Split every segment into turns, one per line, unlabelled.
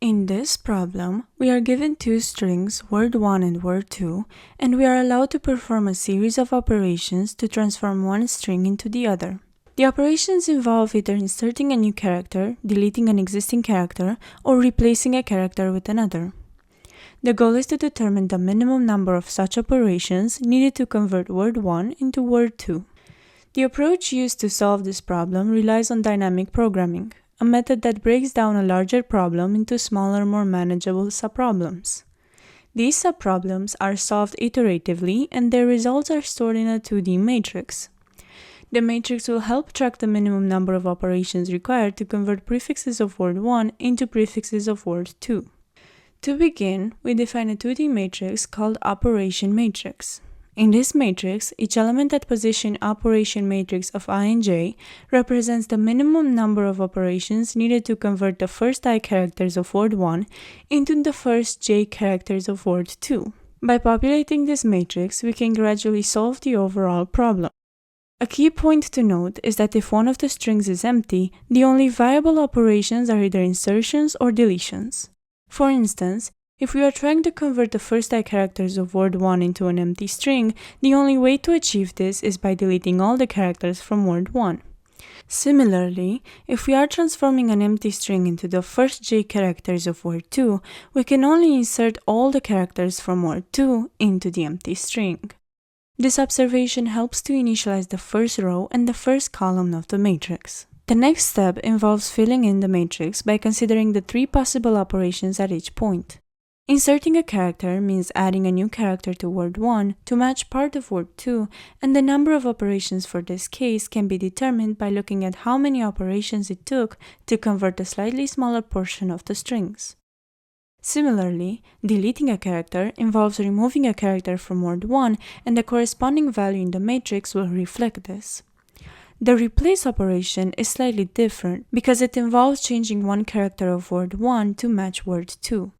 In this problem, we are given two strings, word1 and word2, and we are allowed to perform a series of operations to transform one string into the other. The operations involve either inserting a new character, deleting an existing character, or replacing a character with another. The goal is to determine the minimum number of such operations needed to convert word1 into word2. The approach used to solve this problem relies on dynamic programming, a method that breaks down a larger problem into smaller, more manageable subproblems. These subproblems are solved iteratively, and their results are stored in a 2D matrix. The matrix will help track the minimum number of operations required to convert prefixes of word1 into prefixes of word2. To begin, we define a 2D matrix called operation matrix. In this matrix, each element at position operation matrix of I and j represents the minimum number of operations needed to convert the first I characters of word1 into the first j characters of word2. By populating this matrix, we can gradually solve the overall problem. A key point to note is that if one of the strings is empty, the only viable operations are either insertions or deletions. For instance, if we are trying to convert the first I characters of word1 into an empty string, the only way to achieve this is by deleting all the characters from word1. Similarly, if we are transforming an empty string into the first j characters of word2, we can only insert all the characters from word2 into the empty string. This observation helps to initialize the first row and the first column of the matrix. The next step involves filling in the matrix by considering the three possible operations at each point. Inserting a character means adding a new character to word1 to match part of word2, and the number of operations for this case can be determined by looking at how many operations it took to convert a slightly smaller portion of the strings. Similarly, deleting a character involves removing a character from word1, and the corresponding value in the matrix will reflect this. The replace operation is slightly different because it involves changing one character of word1 to match word2.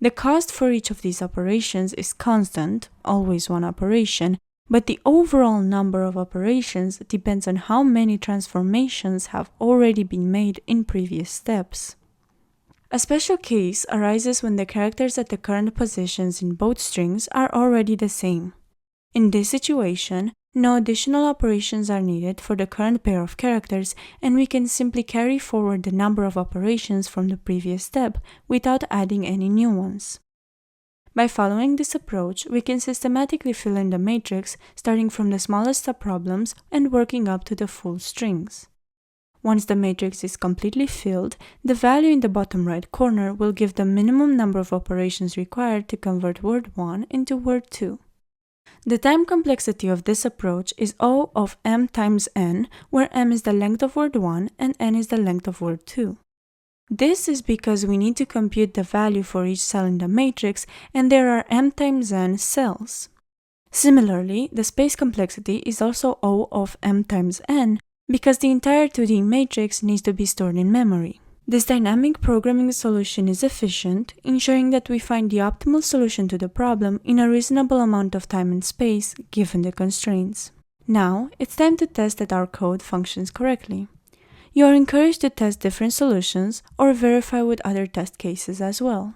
The cost for each of these operations is constant, always one operation, but the overall number of operations depends on how many transformations have already been made in previous steps. A special case arises when the characters at the current positions in both strings are already the same. In this situation, no additional operations are needed for the current pair of characters, and we can simply carry forward the number of operations from the previous step without adding any new ones. By following this approach, we can systematically fill in the matrix, starting from the smallest subproblems and working up to the full strings. Once the matrix is completely filled, the value in the bottom right corner will give the minimum number of operations required to convert word1 into word2. The time complexity of this approach is O of m times n, where m is the length of word1 and n is the length of word2. This is because we need to compute the value for each cell in the matrix, and there are m times n cells. Similarly, the space complexity is also O of m times n, because the entire 2D matrix needs to be stored in memory. This dynamic programming solution is efficient, ensuring that we find the optimal solution to the problem in a reasonable amount of time and space, given the constraints. Now, it's time to test that our code functions correctly. You are encouraged to test different solutions or verify with other test cases as well.